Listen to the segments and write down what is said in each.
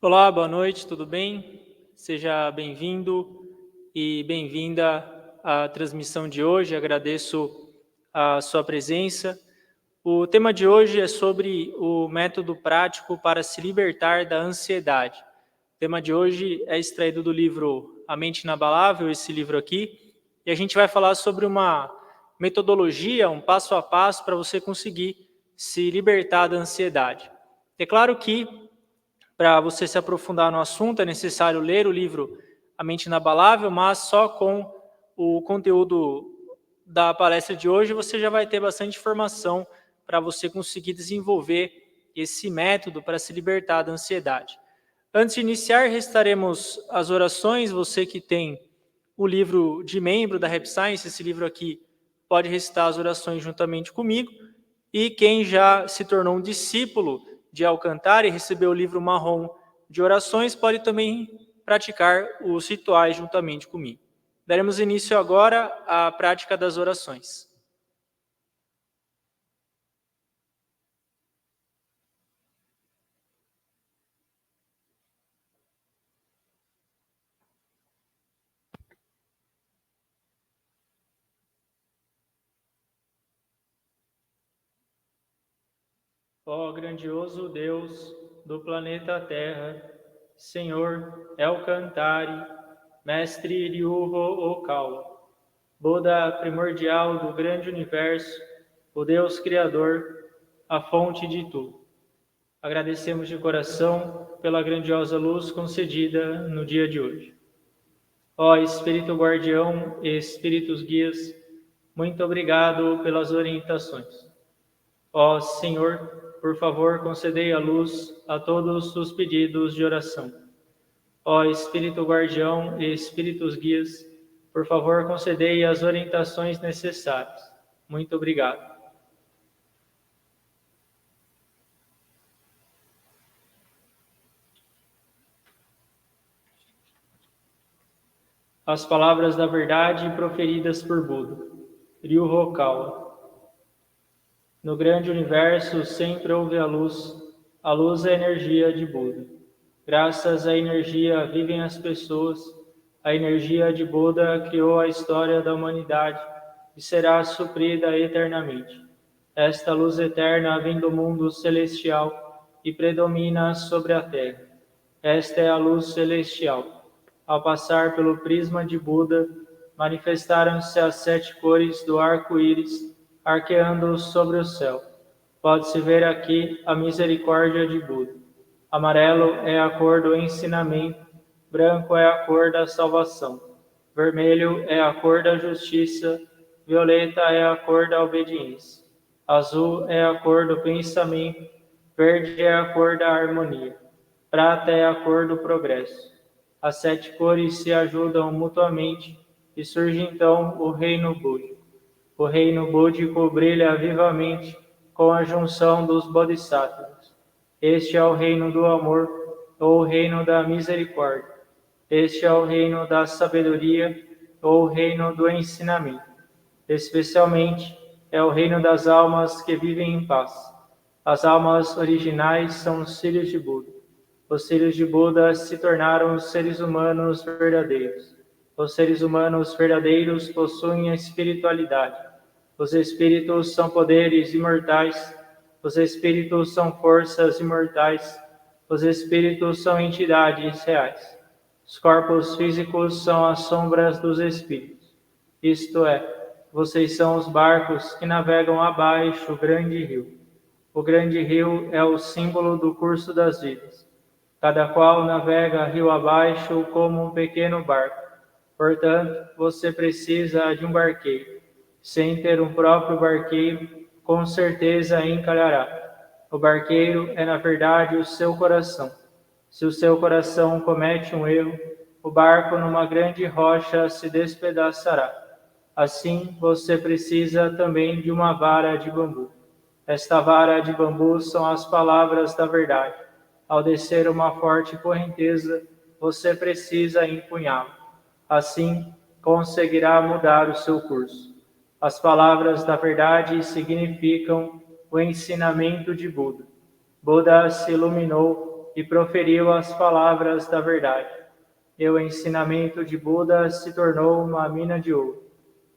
Olá, boa noite, tudo bem? Seja bem-vindo e bem-vinda à transmissão de hoje. Agradeço a sua presença. O tema de hoje é sobre o método prático para se libertar da ansiedade. O tema de hoje é extraído do livro A Mente Inabalável, esse livro aqui, e a gente vai falar sobre uma metodologia, um passo a passo para você conseguir se libertar da ansiedade. É claro que para você se aprofundar no assunto, é necessário ler o livro A Mente Inabalável, mas só com o conteúdo da palestra de hoje você já vai ter bastante informação para você conseguir desenvolver esse método para se libertar da ansiedade. Antes de iniciar, restaremos as orações. Você que tem o livro de membro da Rap Science, esse livro aqui, pode recitar as orações juntamente comigo. E quem já se tornou um discípulo de Alcântara e recebeu o livro marrom de orações, pode também praticar os rituais juntamente comigo. Daremos início agora à prática das orações. Ó grandioso Deus do planeta Terra, Senhor Elcantari, Mestre Ryuho Okawa, Buda primordial do grande universo, o Deus Criador, a fonte de tudo. Agradecemos de coração pela grandiosa luz concedida no dia de hoje. Ó Espírito Guardião e Espíritos Guias, muito obrigado pelas orientações. Ó Senhor, por favor, concedei a luz a todos os pedidos de oração. Ó Espírito Guardião e Espíritos Guias, por favor, concedei as orientações necessárias. Muito obrigado. As palavras da verdade proferidas por Buda. Ryuho Okawa. No grande universo sempre houve a luz é a energia de Buda. Graças à energia vivem as pessoas, a energia de Buda criou a história da humanidade e será suprida eternamente. Esta luz eterna vem do mundo celestial e predomina sobre a terra. Esta é a luz celestial. Ao passar pelo prisma de Buda, manifestaram-se as 7 cores do arco-íris, arqueando sobre o céu. Pode-se ver aqui a misericórdia de Buda. Amarelo é a cor do ensinamento, branco é a cor da salvação, vermelho é a cor da justiça, violeta é a cor da obediência, azul é a cor do pensamento, verde é a cor da harmonia, prata é a cor do progresso. As 7 cores se ajudam mutuamente e surge então o reino búdico. O reino búdico brilha vivamente com a junção dos bodhisattvas. Este é o reino do amor, ou o reino da misericórdia. Este é o reino da sabedoria, ou o reino do ensinamento. Especialmente, é o reino das almas que vivem em paz. As almas originais são os filhos de Buda. Os filhos de Buda se tornaram os seres humanos verdadeiros. Os seres humanos verdadeiros possuem a espiritualidade. Os espíritos são poderes imortais. Os espíritos são forças imortais. Os espíritos são entidades reais. Os corpos físicos são as sombras dos espíritos. Isto é, vocês são os barcos que navegam abaixo o grande rio. O grande rio é o símbolo do curso das vidas. Cada qual navega rio abaixo como um pequeno barco. Portanto, você precisa de um barqueiro. Sem ter um próprio barqueiro, com certeza encalhará. O barqueiro é, na verdade, o seu coração. Se o seu coração comete um erro, o barco numa grande rocha se despedaçará. Assim, você precisa também de uma vara de bambu. Esta vara de bambu são as palavras da verdade. Ao descer uma forte correnteza, você precisa empunhá-la. Assim, conseguirá mudar o seu curso. As palavras da verdade significam o ensinamento de Buda. Buda se iluminou e proferiu as palavras da verdade. E o ensinamento de Buda se tornou uma mina de ouro.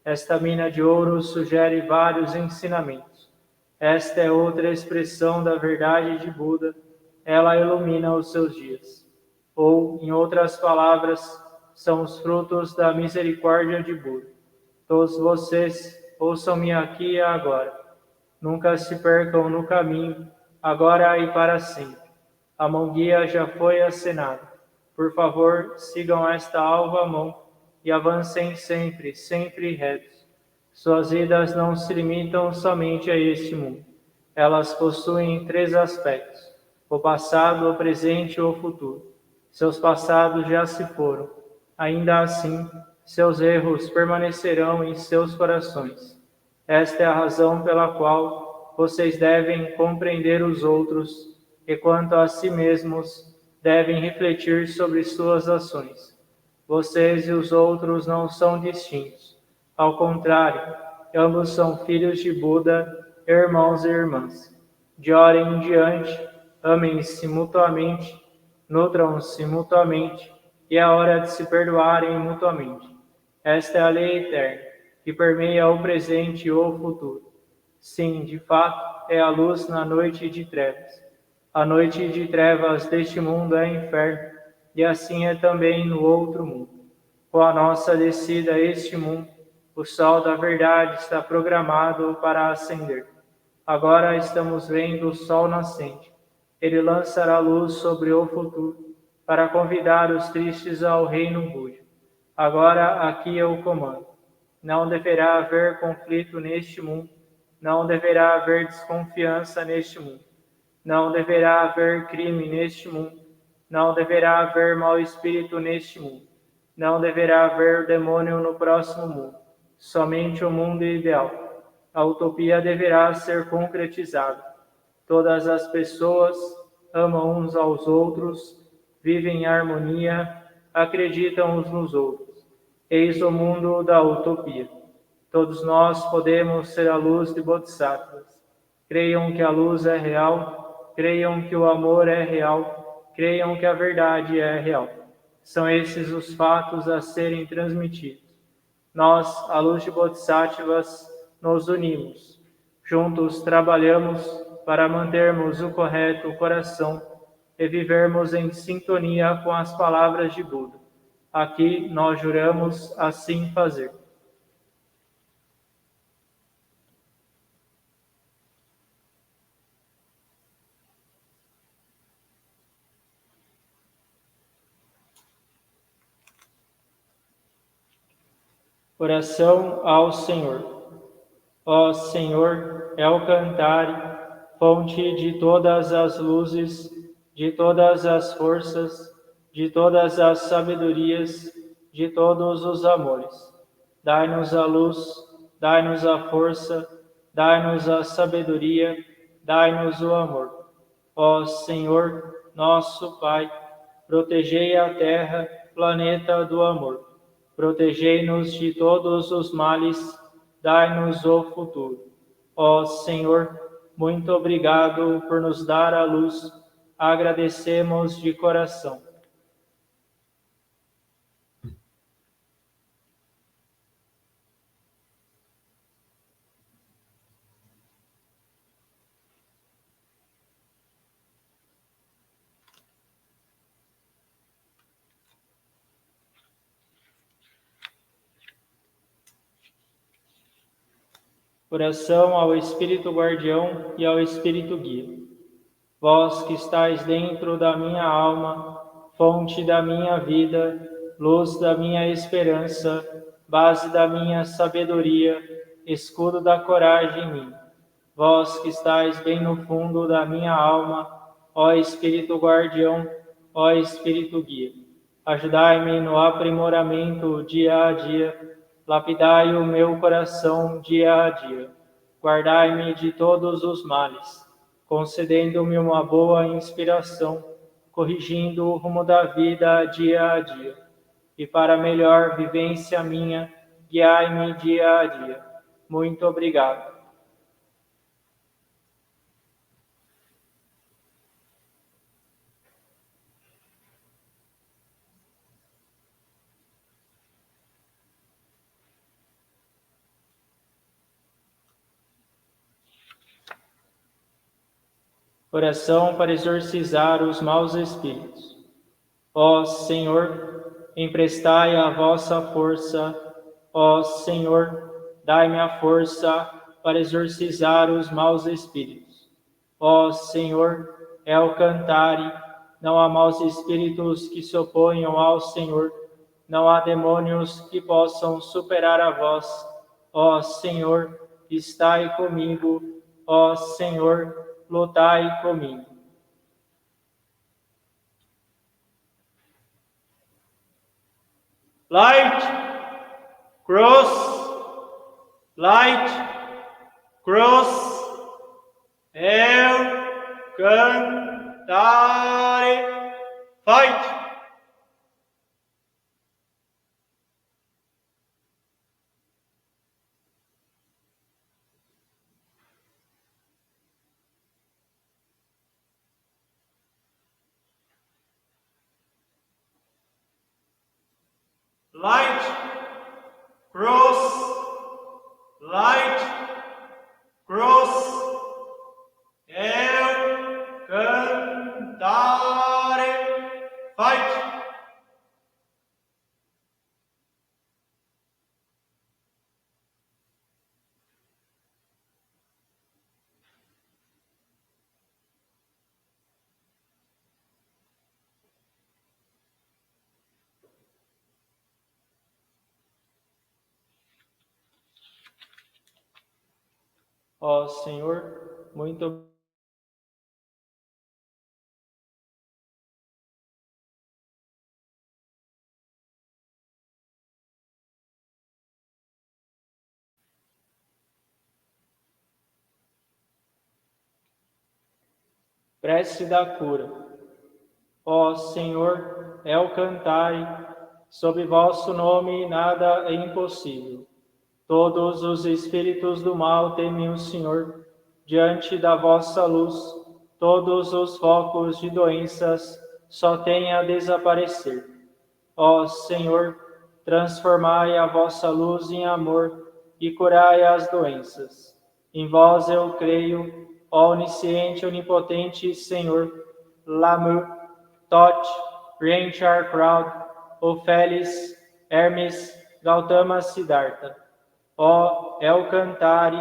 Esta mina de ouro sugere vários ensinamentos. Esta é outra expressão da verdade de Buda. Ela ilumina os seus dias. Ou, em outras palavras, são os frutos da misericórdia de Buda. Todos vocês, ouçam-me aqui e agora. Nunca se percam no caminho, agora e para sempre. A mão guia já foi acenada. Por favor, sigam esta alva mão e avancem sempre, sempre retos. Suas vidas não se limitam somente a este mundo. Elas possuem 3 aspectos: o passado, o presente e o futuro. Seus passados já se foram. Ainda assim, seus erros permanecerão em seus corações. Esta é a razão pela qual vocês devem compreender os outros e, quanto a si mesmos, devem refletir sobre suas ações. Vocês e os outros não são distintos. Ao contrário, ambos são filhos de Buda, irmãos e irmãs. De hora em diante, amem-se mutuamente, nutram-se mutuamente, e é hora de se perdoarem mutuamente. Esta é a lei eterna, que permeia o presente e o futuro. Sim, de fato, é a luz na noite de trevas. A noite de trevas deste mundo é inferno, e assim é também no outro mundo. Com a nossa descida a este mundo, o sol da verdade está programado para ascender. Agora estamos vendo o sol nascente. Ele lançará luz sobre o futuro, para convidar os tristes ao reino Buda. Agora aqui eu comando. Não deverá haver conflito neste mundo. Não deverá haver desconfiança neste mundo. Não deverá haver crime neste mundo. Não deverá haver mau espírito neste mundo. Não deverá haver demônio no próximo mundo. Somente o mundo ideal. A utopia deverá ser concretizada. Todas as pessoas amam uns aos outros, vivem em harmonia, acreditam uns nos outros. Eis o mundo da utopia. Todos nós podemos ser a luz de Bodhisattvas. Creiam que a luz é real, creiam que o amor é real, creiam que a verdade é real. São esses os fatos a serem transmitidos. Nós, a luz de Bodhisattvas, nos unimos. Juntos trabalhamos para mantermos o correto coração e vivermos em sintonia com as palavras de Buda. Aqui nós juramos assim fazer. Oração ao Senhor. Ó Senhor, El Cantare, fonte de todas as luzes, de todas as forças, de todas as sabedorias, de todos os amores. Dai-nos a luz, dai-nos a força, dai-nos a sabedoria, dai-nos o amor. Ó Senhor, nosso Pai, protegei a terra, planeta do amor. Protegei-nos de todos os males, dai-nos o futuro. Ó Senhor, muito obrigado por nos dar a luz, agradecemos de coração. Oração ao Espírito Guardião e ao Espírito Guia. Vós que estáis dentro da minha alma, fonte da minha vida, luz da minha esperança, base da minha sabedoria, escudo da coragem em mim. Vós que estáis bem no fundo da minha alma, ó Espírito Guardião, ó Espírito Guia. Ajudai-me no aprimoramento dia a dia, lapidai o meu coração dia a dia. Guardai-me de todos os males, concedendo-me uma boa inspiração, corrigindo o rumo da vida dia a dia. E para melhor vivência minha, guiai-me dia a dia. Muito obrigado. Oração para exorcizar os maus espíritos. Ó Senhor, emprestai a vossa força. Ó Senhor, dai-me a força para exorcizar os maus espíritos. Ó Senhor, El Cantare, não há maus espíritos que se oponham ao Senhor, não há demônios que possam superar a vós. Ó Senhor, estai comigo. Ó Senhor, lutai comigo. Light, cross, light, cross, El Cantare, fight. Light, cross, light, cross, El Cantare, fight. Ó Senhor, muito prece da cura. Ó Senhor, El Cantare, sob vosso nome nada é impossível. Todos os espíritos do mal temem o Senhor. Diante da vossa luz, todos os focos de doenças só têm a desaparecer. Ó Senhor, transformai a vossa luz em amor e curai as doenças. Em vós eu creio, ó onisciente, onipotente Senhor, Lamu, Tot, Renchar Crowd, Ofeles, Hermes, Gautama Siddhartha. Ó El Cantare,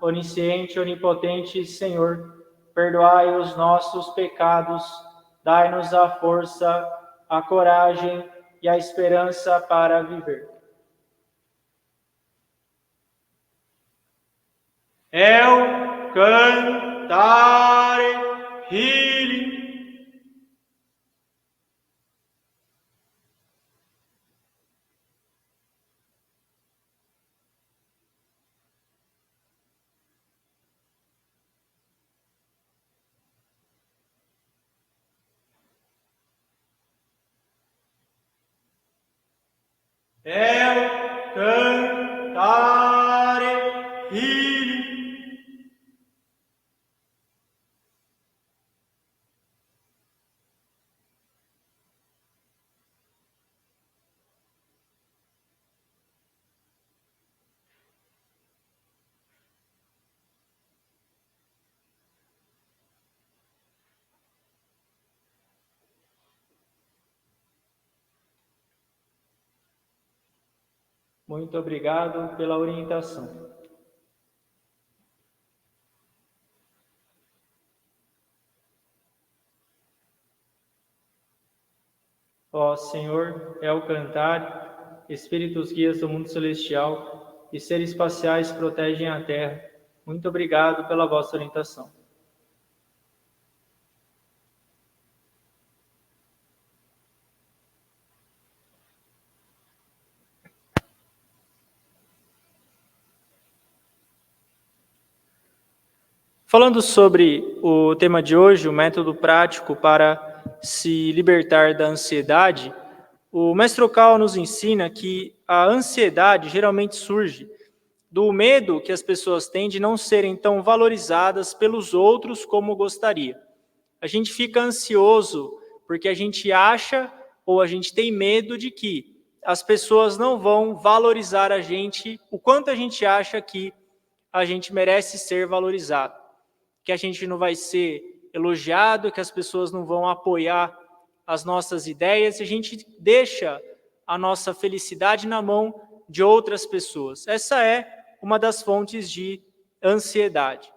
onisciente, onipotente Senhor, perdoai os nossos pecados, dai-nos a força, a coragem e a esperança para viver. El Cantare, healing. El Cantare, healing. Muito obrigado pela orientação. Ó Senhor, El Cantare, espíritos guias do mundo celestial e seres espaciais que protegem a Terra, muito obrigado pela vossa orientação. Falando sobre o tema de hoje, o método prático para se libertar da ansiedade, o Mestre Okal nos ensina que a ansiedade geralmente surge do medo que as pessoas têm de não serem tão valorizadas pelos outros como gostaria. A gente fica ansioso porque a gente acha ou a gente tem medo de que as pessoas não vão valorizar a gente o quanto a gente acha que a gente merece ser valorizado, que a gente não vai ser elogiado, que as pessoas não vão apoiar as nossas ideias, e a gente deixa a nossa felicidade na mão de outras pessoas. Essa é uma das fontes de ansiedade.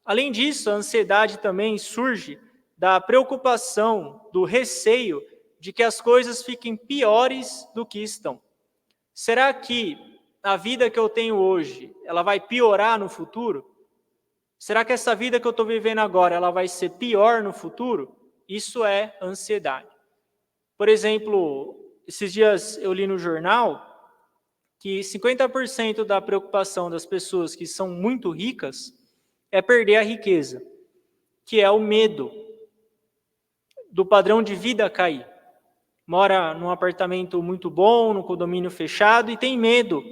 Além disso, a ansiedade também surge da preocupação, do receio de que as coisas fiquem piores do que estão. Será que a vida que eu tenho hoje, ela vai piorar no futuro? Será que essa vida que eu estou vivendo agora, ela vai ser pior no futuro? Isso é ansiedade. Por exemplo, esses dias eu li no jornal que 50% da preocupação das pessoas que são muito ricas é perder a riqueza, que é o medo do padrão de vida cair. Mora num apartamento muito bom, num condomínio fechado e tem medo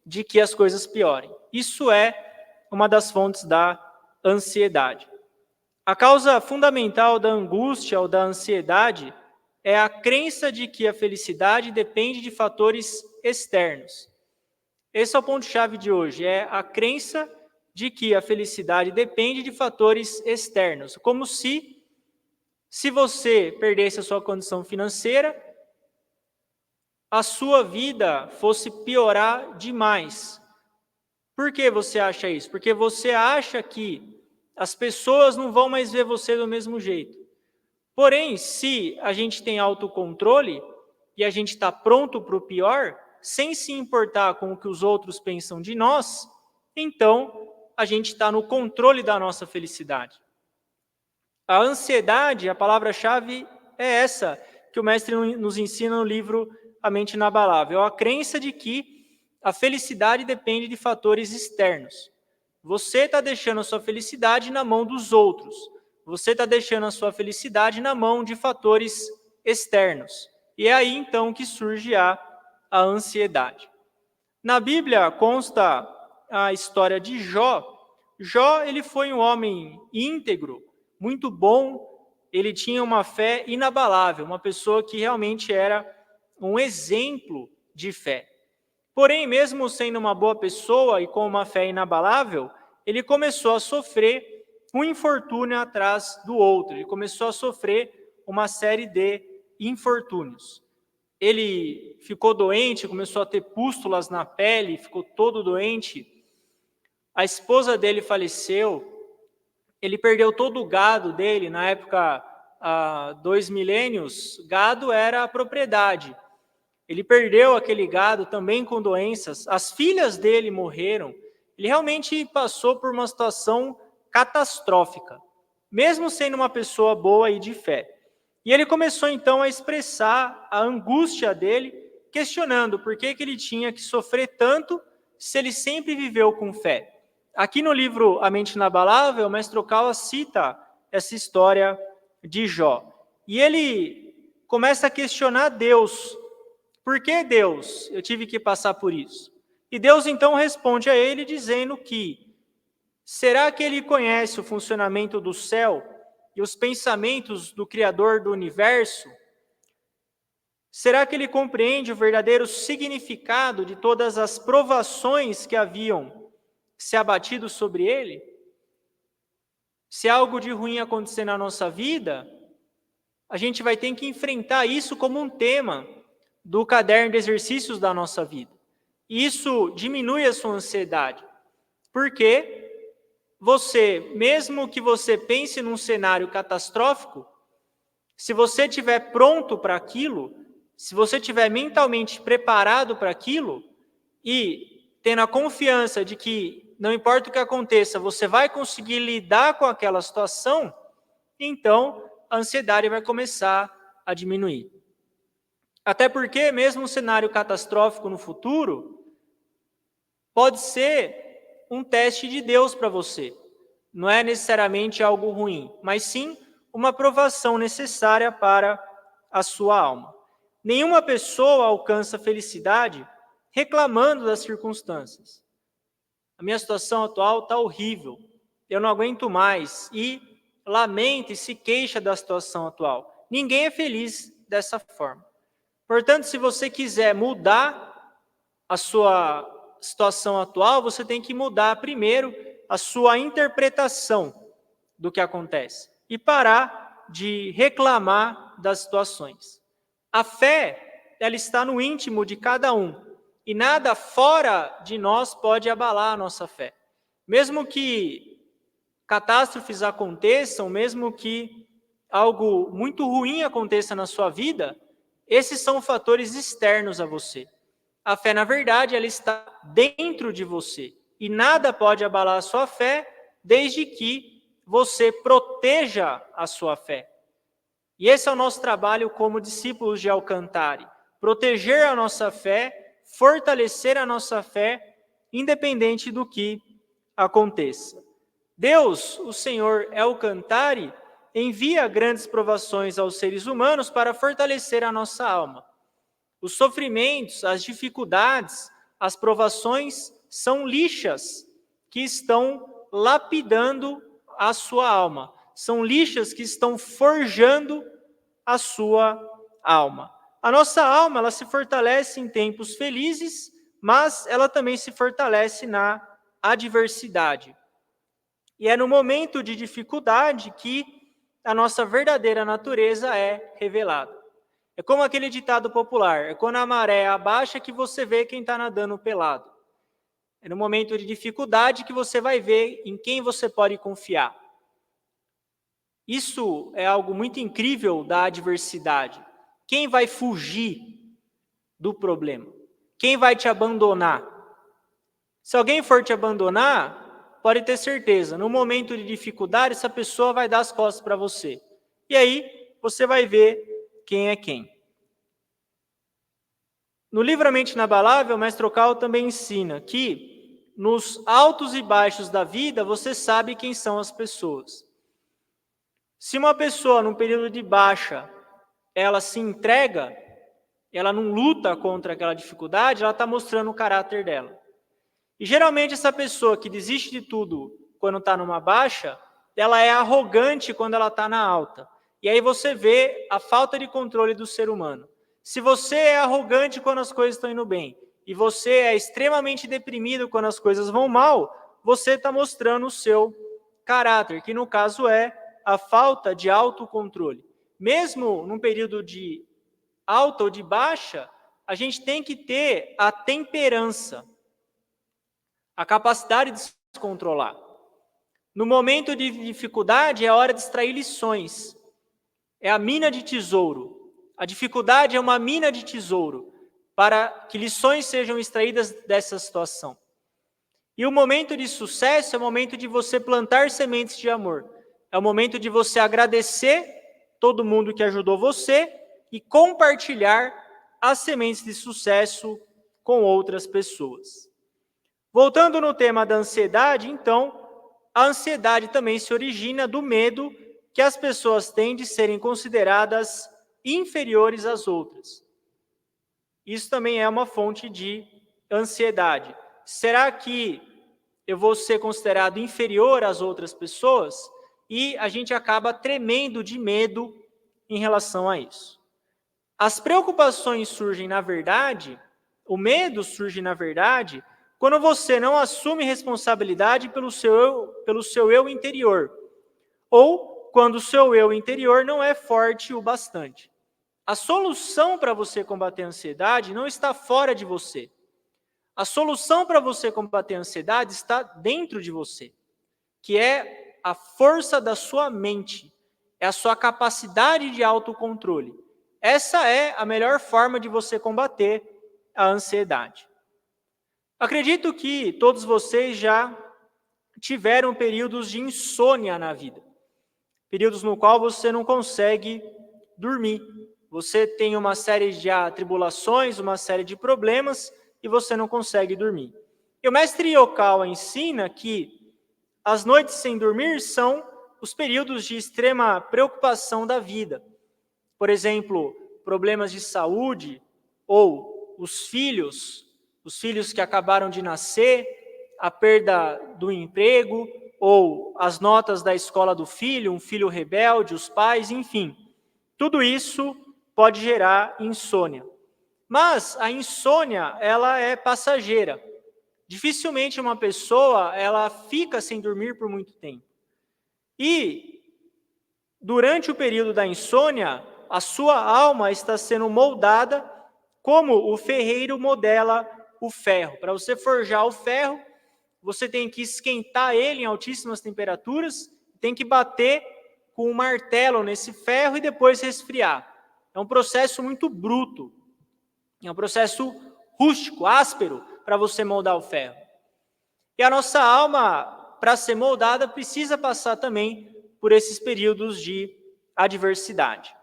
de que as coisas piorem. Isso é uma das fontes da ansiedade. A causa fundamental da angústia ou da ansiedade é a crença de que a felicidade depende de fatores externos. Esse é o ponto-chave de hoje, é a crença de que a felicidade depende de fatores externos, como se você perdesse a sua condição financeira, a sua vida fosse piorar demais. Por que você acha isso? Porque você acha que as pessoas não vão mais ver você do mesmo jeito. Porém, se a gente tem autocontrole e a gente está pronto para o pior, sem se importar com o que os outros pensam de nós, então a gente está no controle da nossa felicidade. A ansiedade, a palavra-chave é essa que o mestre nos ensina no livro A Mente Inabalável, a crença de que a felicidade depende de fatores externos. Você está deixando a sua felicidade na mão dos outros. Você está deixando a sua felicidade na mão de fatores externos. E é aí, então, que surge a ansiedade. Na Bíblia consta a história de Jó. Jó, ele foi um homem íntegro, muito bom, ele tinha uma fé inabalável, uma pessoa que realmente era um exemplo de fé. Porém, mesmo sendo uma boa pessoa e com uma fé inabalável, ele começou a sofrer um infortúnio atrás do outro. Ele começou a sofrer uma série de infortúnios. Ele ficou doente, começou a ter pústulas na pele, ficou todo doente. A esposa dele faleceu. Ele perdeu todo o gado dele. Na época, há 2 milênios, gado era a propriedade. Ele perdeu aquele gado também com doenças. As filhas dele morreram. Ele realmente passou por uma situação catastrófica, mesmo sendo uma pessoa boa e de fé. E ele começou então a expressar a angústia dele, questionando por que ele tinha que sofrer tanto se ele sempre viveu com fé. Aqui no livro A Mente Inabalável, o mestre Okawa cita essa história de Jó. E ele começa a questionar Deus. Por que Deus? Eu tive que passar por isso. E Deus então responde a ele dizendo que será que ele conhece o funcionamento do céu e os pensamentos do Criador do universo? Será que ele compreende o verdadeiro significado de todas as provações que haviam se abatido sobre ele? Se algo de ruim acontecer na nossa vida, a gente vai ter que enfrentar isso como um tema do caderno de exercícios da nossa vida. Isso diminui a sua ansiedade, porque você, mesmo que você pense num cenário catastrófico, se você estiver pronto para aquilo, se você estiver mentalmente preparado para aquilo e tendo a confiança de que não importa o que aconteça, você vai conseguir lidar com aquela situação, então a ansiedade vai começar a diminuir. Até porque, mesmo um cenário catastrófico no futuro, pode ser um teste de Deus para você. Não é necessariamente algo ruim, mas sim uma provação necessária para a sua alma. Nenhuma pessoa alcança felicidade reclamando das circunstâncias. A minha situação atual está horrível, eu não aguento mais, e lamenta e se queixa da situação atual. Ninguém é feliz dessa forma. Portanto, se você quiser mudar a sua situação atual, você tem que mudar primeiro a sua interpretação do que acontece. e parar de reclamar das situações. A fé, ela está no íntimo de cada um, e nada fora de nós pode abalar a nossa fé. Mesmo que catástrofes aconteçam, mesmo que algo muito ruim aconteça na sua vida, esses são fatores externos a você. A fé, na verdade, ela está dentro de você, e nada pode abalar a sua fé, desde que você proteja a sua fé. E esse é o nosso trabalho como discípulos de Alcantara: proteger a nossa fé, fortalecer a nossa fé, independente do que aconteça. Deus, o Senhor Alcantara, envia grandes provações aos seres humanos para fortalecer a nossa alma. Os sofrimentos, as dificuldades, as provações são lixas que estão lapidando a sua alma. São lixas que estão forjando a sua alma. A nossa alma, ela se fortalece em tempos felizes, mas ela também se fortalece na adversidade. E é no momento de dificuldade que a nossa verdadeira natureza é revelada. É como aquele ditado popular: é quando a maré abaixa que você vê quem está nadando pelado. É no momento de dificuldade que você vai ver em quem você pode confiar. Isso é algo muito incrível da adversidade. Quem vai fugir do problema? Quem vai te abandonar? Se alguém for te abandonar, pode ter certeza, no momento de dificuldade, essa pessoa vai dar as costas para você. E aí, você vai ver quem é quem. No livro A Mente Inabalável, o Mestre Okal também ensina que nos altos e baixos da vida, você sabe quem são as pessoas. Se uma pessoa, num período de baixa, ela se entrega, ela não luta contra aquela dificuldade, ela está mostrando o caráter dela. E geralmente essa pessoa que desiste de tudo quando está numa baixa, ela é arrogante quando ela está na alta. E aí você vê a falta de controle do ser humano. Se você é arrogante quando as coisas estão indo bem, e você é extremamente deprimido quando as coisas vão mal, você está mostrando o seu caráter, que no caso é a falta de autocontrole. Mesmo num período de alta ou de baixa, a gente tem que ter a temperança, a capacidade de se controlar. No momento de dificuldade, é a hora de extrair lições. É a mina de tesouro. A dificuldade é uma mina de tesouro para que lições sejam extraídas dessa situação. E o momento de sucesso é o momento de você plantar sementes de amor. É o momento de você agradecer todo mundo que ajudou você e compartilhar as sementes de sucesso com outras pessoas. Voltando no tema da ansiedade, então, a ansiedade também se origina do medo que as pessoas têm de serem consideradas inferiores às outras. Isso também é uma fonte de ansiedade. Será que eu vou ser considerado inferior às outras pessoas? E a gente acaba tremendo de medo em relação a isso. As preocupações surgem, na verdade, o medo surge, na verdade, quando você não assume responsabilidade pelo seu eu interior, ou quando o seu eu interior não é forte o bastante. A solução para você combater a ansiedade não está fora de você. A solução para você combater a ansiedade está dentro de você, que é a força da sua mente, é a sua capacidade de autocontrole. Essa é a melhor forma de você combater a ansiedade. Acredito que todos vocês já tiveram períodos de insônia na vida. Períodos no qual você não consegue dormir. Você tem uma série de atribulações, uma série de problemas e você não consegue dormir. E o mestre Yokawa ensina que as noites sem dormir são os períodos de extrema preocupação da vida. Por exemplo, problemas de saúde ou os filhos que acabaram de nascer, a perda do emprego ou as notas da escola do filho, um filho rebelde, os pais, enfim. Tudo isso pode gerar insônia. Mas a insônia, ela é passageira. Dificilmente uma pessoa, ela fica sem dormir por muito tempo. E Durante o período da insônia, a sua alma está sendo moldada como o ferreiro modela o ferro. Para você forjar o ferro, você tem que esquentar ele em altíssimas temperaturas, tem que bater com um martelo nesse ferro e depois resfriar. É um processo muito bruto, é um processo rústico, áspero, para você moldar o ferro. E a nossa alma, para ser moldada, precisa passar também por esses períodos de adversidade.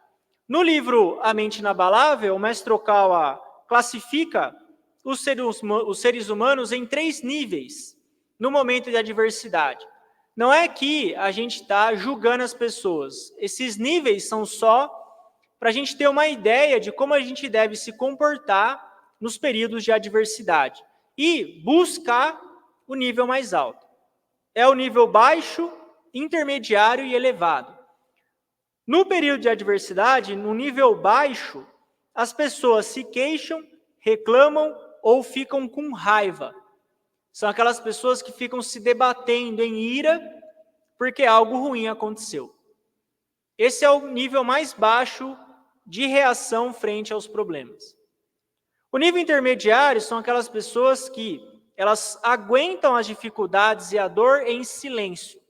No livro A Mente Inabalável, o mestre Okawa classifica os seres humanos em 3 níveis no momento de adversidade. Não é que a gente está julgando as pessoas. Esses níveis são só para a gente ter uma ideia de como a gente deve se comportar nos períodos de adversidade e buscar o nível mais alto. É o nível baixo, intermediário e elevado. No período de adversidade, no nível baixo, as pessoas se queixam, reclamam ou ficam com raiva. São aquelas pessoas que ficam se debatendo em ira porque algo ruim aconteceu. Esse é o nível mais baixo de reação frente aos problemas. O nível intermediário são aquelas pessoas que elas aguentam as dificuldades e a dor em silêncio.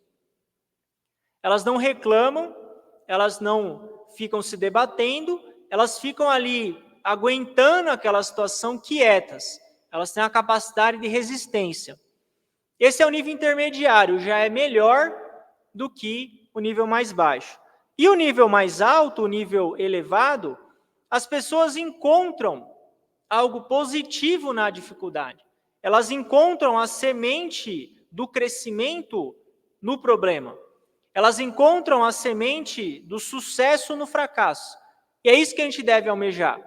Elas não reclamam, elas não ficam se debatendo, elas ficam ali aguentando aquela situação quietas. Elas têm a capacidade de resistência. Esse é o nível intermediário, já é melhor do que o nível mais baixo. E o nível mais alto, o nível elevado, as pessoas encontram algo positivo na dificuldade. Elas encontram a semente do crescimento no problema. Elas encontram a semente do sucesso no fracasso. E é isso que a gente deve almejar.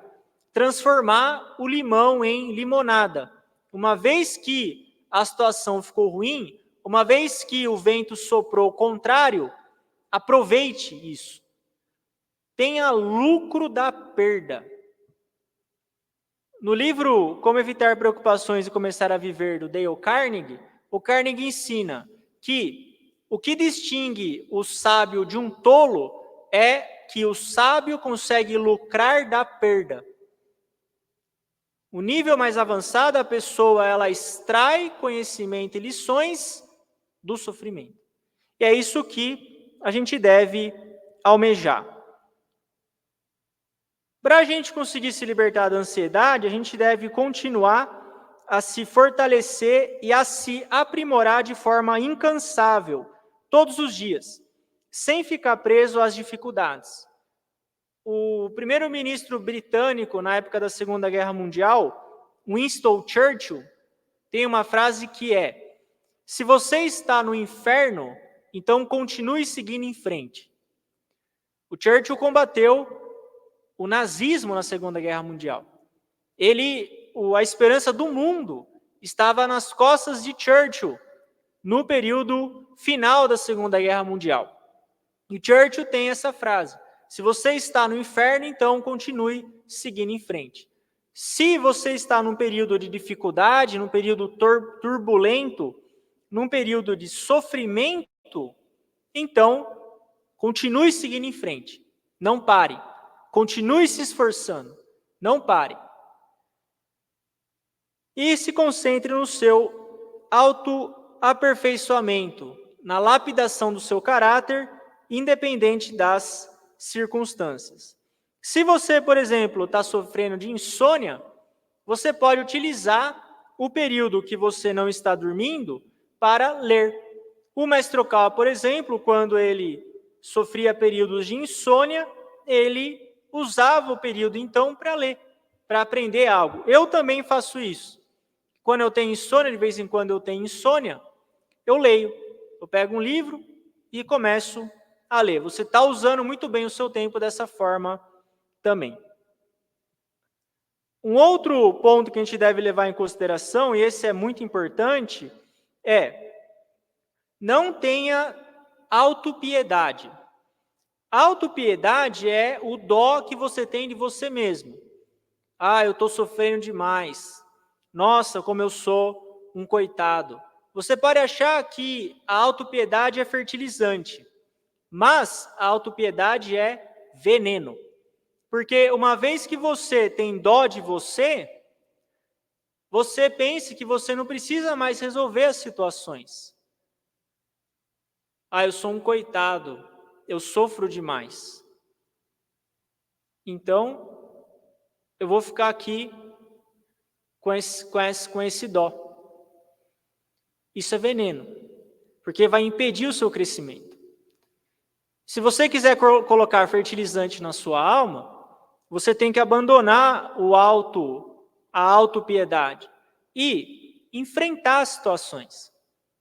Transformar o limão em limonada. Uma vez que a situação ficou ruim, uma vez que o vento soprou contrário, aproveite isso. Tenha lucro da perda. No livro Como Evitar Preocupações e Começar a Viver, do Dale Carnegie, o Carnegie ensina que o que distingue o sábio de um tolo é que o sábio consegue lucrar da perda. O nível mais avançado, a pessoa ela extrai conhecimento e lições do sofrimento. E é isso que a gente deve almejar. Para a gente conseguir se libertar da ansiedade, a gente deve continuar a se fortalecer e a se aprimorar de forma incansável, todos os dias, sem ficar preso às dificuldades. O primeiro-ministro britânico, na época da Segunda Guerra Mundial, Winston Churchill, tem uma frase que é: se você está no inferno, então continue seguindo em frente. O Churchill combateu o nazismo na Segunda Guerra Mundial. A esperança do mundo estava nas costas de Churchill no período final da Segunda Guerra Mundial. E Churchill tem essa frase: se você está no inferno, então continue seguindo em frente. Se você está num período de dificuldade, num período turbulento, num período de sofrimento, então continue seguindo em frente. Não pare. Continue se esforçando. Não pare. E se concentre no seu autoaperfeiçoamento, na lapidação do seu caráter, independente das circunstâncias. Se você, por exemplo, está sofrendo de insônia, você pode utilizar o período que você não está dormindo para ler. O mestre Okawa, por exemplo, quando ele sofria períodos de insônia, ele usava o período então para ler, para aprender algo. Eu também faço isso. Quando eu tenho insônia, de vez em quando eu tenho insônia, eu leio. Eu pego um livro e começo a ler. Você está usando muito bem o seu tempo dessa forma também. Um outro ponto que a gente deve levar em consideração, e esse é muito importante, é: não tenha autopiedade. Autopiedade é o dó que você tem de você mesmo. Eu estou sofrendo demais. Nossa, como eu sou um coitado. Você pode achar que a autopiedade é fertilizante. Mas a autopiedade é veneno. Porque uma vez que você tem dó de você, você pense que você não precisa mais resolver as situações. Eu sou um coitado, eu sofro demais. Então, eu vou ficar aqui com esse dó. Isso é veneno, porque vai impedir o seu crescimento. Se você quiser colocar fertilizante na sua alma, você tem que abandonar a autopiedade e enfrentar as situações,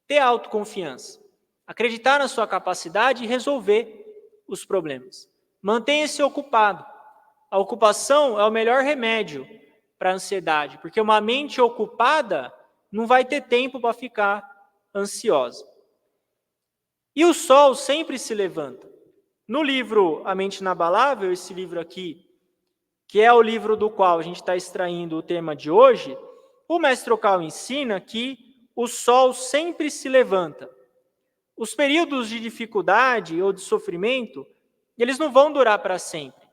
ter autoconfiança, acreditar na sua capacidade e resolver os problemas. Mantenha-se ocupado. A ocupação é o melhor remédio para a ansiedade, porque uma mente ocupada não vai ter tempo para ficar ansiosa. E o sol sempre se levanta. No livro A Mente Inabalável, esse livro aqui, que é o livro do qual a gente está extraindo o tema de hoje, o mestre Okal ensina que o sol sempre se levanta. Os períodos de dificuldade ou de sofrimento, eles não vão durar para sempre.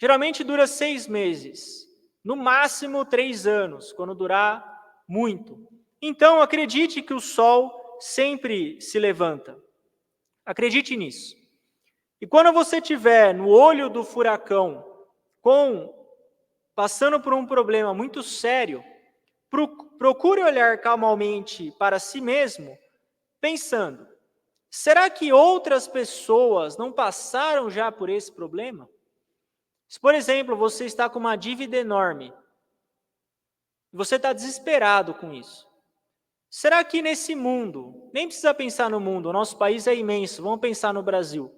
Geralmente dura 6 meses, no máximo 3 anos, quando durar muito. Então, acredite que o sol sempre se levanta. Acredite nisso. E quando você estiver no olho do furacão, passando por um problema muito sério, procure olhar calmamente para si mesmo, pensando, será que outras pessoas não passaram já por esse problema? Se, por exemplo, você está com uma dívida enorme, você está desesperado com isso, será que nesse mundo, nem precisa pensar no mundo, o nosso país é imenso, vamos pensar no Brasil.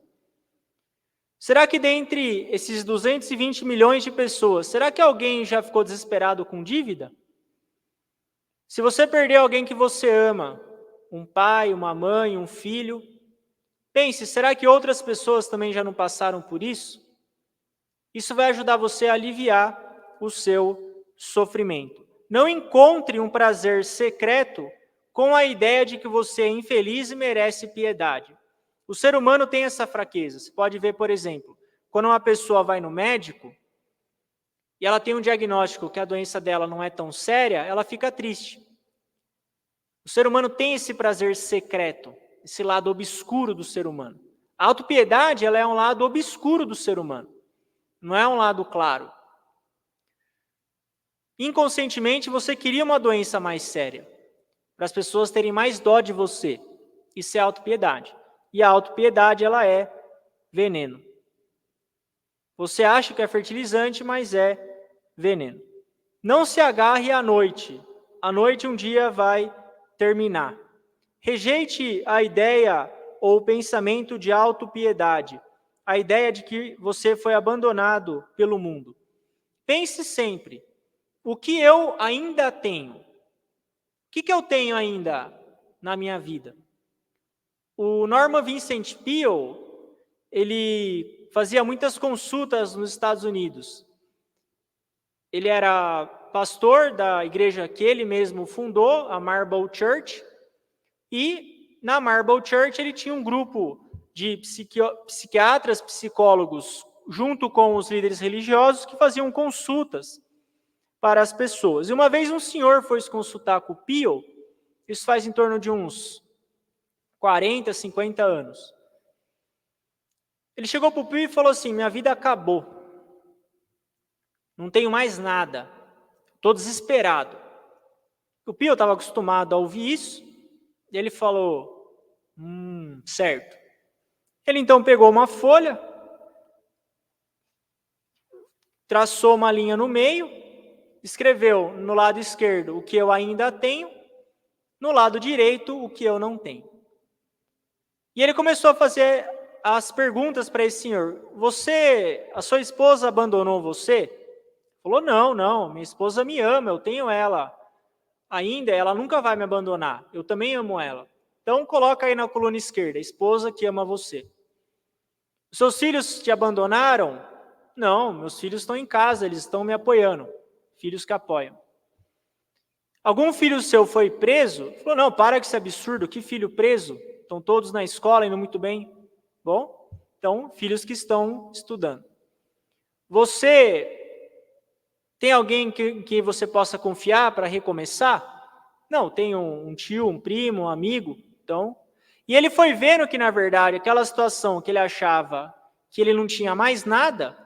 Será que dentre esses 220 milhões de pessoas, será que alguém já ficou desesperado com dívida? Se você perder alguém que você ama, um pai, uma mãe, um filho, pense, será que outras pessoas também já não passaram por isso? Isso vai ajudar você a aliviar o seu sofrimento. Não encontre um prazer secreto com a ideia de que você é infeliz e merece piedade. O ser humano tem essa fraqueza. Você pode ver, por exemplo, quando uma pessoa vai no médico e ela tem um diagnóstico que a doença dela não é tão séria, ela fica triste. O ser humano tem esse prazer secreto, esse lado obscuro do ser humano. A autopiedade, ela é um lado obscuro do ser humano, não é um lado claro. Inconscientemente, você queria uma doença mais séria, para as pessoas terem mais dó de você. Isso é autopiedade. E a autopiedade, ela é veneno. Você acha que é fertilizante, mas é veneno. Não se agarre à noite. A noite um dia vai terminar. Rejeite a ideia ou o pensamento de autopiedade, a ideia de que você foi abandonado pelo mundo. Pense sempre, o que eu ainda tenho? O que eu tenho ainda na minha vida? O Norman Vincent Peale, ele fazia muitas consultas nos Estados Unidos. Ele era pastor da igreja que ele mesmo fundou, a Marble Church, e na Marble Church ele tinha um grupo de psiquiatras, psicólogos, junto com os líderes religiosos, que faziam consultas para as pessoas. E uma vez um senhor foi se consultar com o Peale, isso faz em torno de uns 40, 50 anos. Ele chegou para o Peale e falou assim, minha vida acabou. Não tenho mais nada. Estou desesperado. O Peale estava acostumado a ouvir isso, e ele falou, certo. Ele então pegou uma folha, traçou uma linha no meio, escreveu no lado esquerdo o que eu ainda tenho, no lado direito o que eu não tenho. E ele começou a fazer as perguntas para esse senhor. A sua esposa abandonou você? Falou, não, minha esposa me ama, eu tenho ela ainda, ela nunca vai me abandonar, eu também amo ela. Então coloca aí na coluna esquerda, esposa que ama você. Os seus filhos te abandonaram? Não, meus filhos estão em casa, eles estão me apoiando. Filhos que apoiam. Algum filho seu foi preso? Falou, não, para com esse absurdo, que filho preso? Estão todos na escola, indo muito bem. Bom, então, filhos que estão estudando. Você tem alguém que você possa confiar para recomeçar? Não, tem um tio, um primo, um amigo. Então, e ele foi vendo que, na verdade, aquela situação que ele achava que ele não tinha mais nada,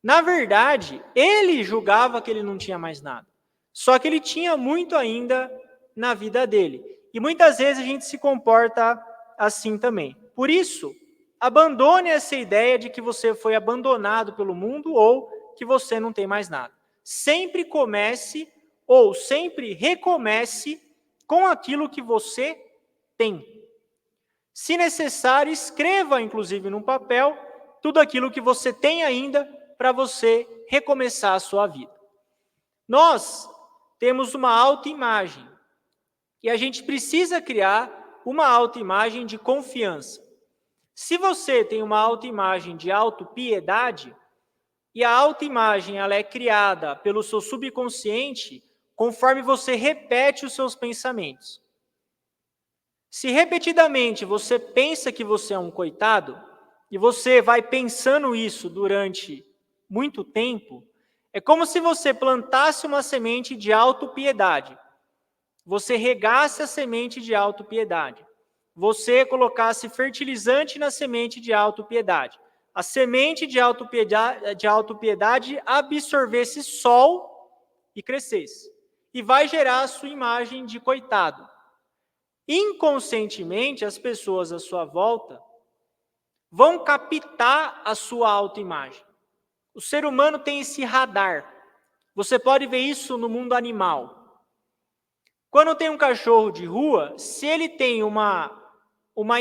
na verdade, ele julgava que ele não tinha mais nada. Só que ele tinha muito ainda na vida dele. E muitas vezes a gente se comporta assim também. Por isso, abandone essa ideia de que você foi abandonado pelo mundo ou que você não tem mais nada. Sempre comece ou sempre recomece com aquilo que você tem. Se necessário, escreva, inclusive, num papel, tudo aquilo que você tem ainda para você recomeçar a sua vida. Nós temos uma autoimagem e a gente precisa criar uma autoimagem de confiança. Se você tem uma autoimagem de autopiedade, e a autoimagem ela é criada pelo seu subconsciente conforme você repete os seus pensamentos. Se repetidamente você pensa que você é um coitado, e você vai pensando isso durante muito tempo, é como se você plantasse uma semente de autopiedade. Você regasse a semente de autopiedade. Você colocasse fertilizante na semente de autopiedade. A semente de autopiedade absorvesse sol e crescesse. E vai gerar a sua imagem de coitado. Inconscientemente, as pessoas à sua volta vão captar a sua autoimagem. O ser humano tem esse radar. Você pode ver isso no mundo animal. Quando tem um cachorro de rua, se ele tem uma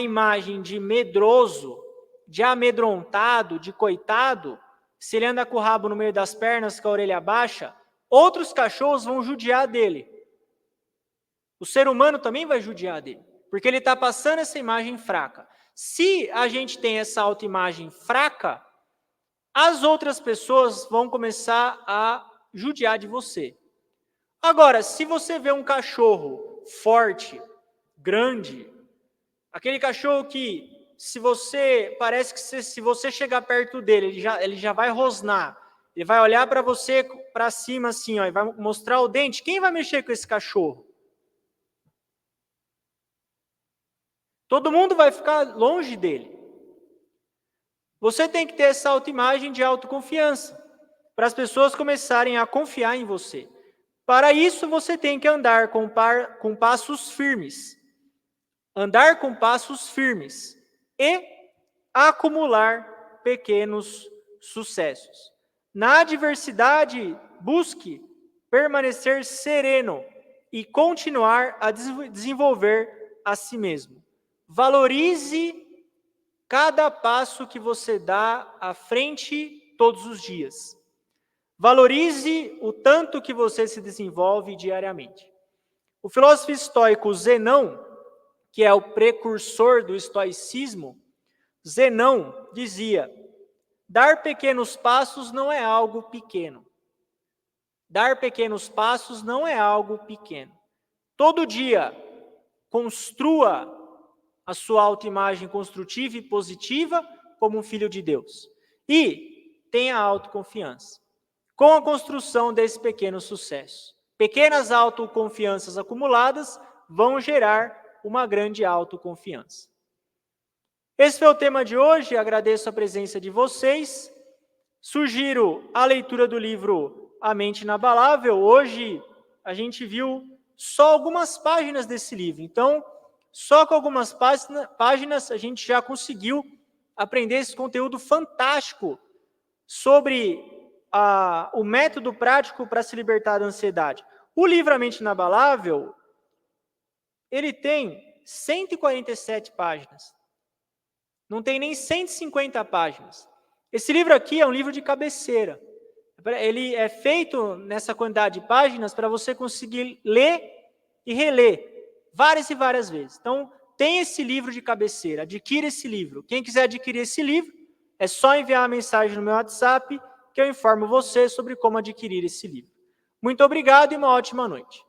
imagem de medroso, de amedrontado, de coitado, se ele anda com o rabo no meio das pernas, com a orelha baixa, outros cachorros vão judiar dele. O ser humano também vai judiar dele, porque ele está passando essa imagem fraca. Se a gente tem essa autoimagem fraca, as outras pessoas vão começar a judiar de você. Agora, se você vê um cachorro forte, grande, aquele cachorro que, parece que se você chegar perto dele, ele já vai rosnar, ele vai olhar para você, para cima assim, ó, e vai mostrar o dente, quem vai mexer com esse cachorro? Todo mundo vai ficar longe dele. Você tem que ter essa autoimagem de autoconfiança, para as pessoas começarem a confiar em você. Para isso, você tem que andar com passos firmes. Andar com passos firmes e acumular pequenos sucessos. Na adversidade, busque permanecer sereno e continuar a desenvolver a si mesmo. Valorize cada passo que você dá à frente todos os dias. Valorize o tanto que você se desenvolve diariamente. O filósofo estoico Zenão, que é o precursor do estoicismo, Zenão dizia: dar pequenos passos não é algo pequeno. Dar pequenos passos não é algo pequeno. Todo dia, construa a sua autoimagem construtiva e positiva como um filho de Deus. E tenha autoconfiança. Com a construção desse pequeno sucesso. Pequenas autoconfianças acumuladas vão gerar uma grande autoconfiança. Esse foi o tema de hoje, agradeço a presença de vocês. Sugiro a leitura do livro A Mente Inabalável. Hoje a gente viu só algumas páginas desse livro, então só com algumas páginas a gente já conseguiu aprender esse conteúdo fantástico sobre o método prático para se libertar da ansiedade. O livro A Mente Inabalável, ele tem 147 páginas. Não tem nem 150 páginas. Esse livro aqui é um livro de cabeceira. Ele é feito nessa quantidade de páginas para você conseguir ler e reler várias e várias vezes. Então, tem esse livro de cabeceira, adquira esse livro. Quem quiser adquirir esse livro, é só enviar uma mensagem no meu WhatsApp que eu informo você sobre como adquirir esse livro. Muito obrigado e uma ótima noite.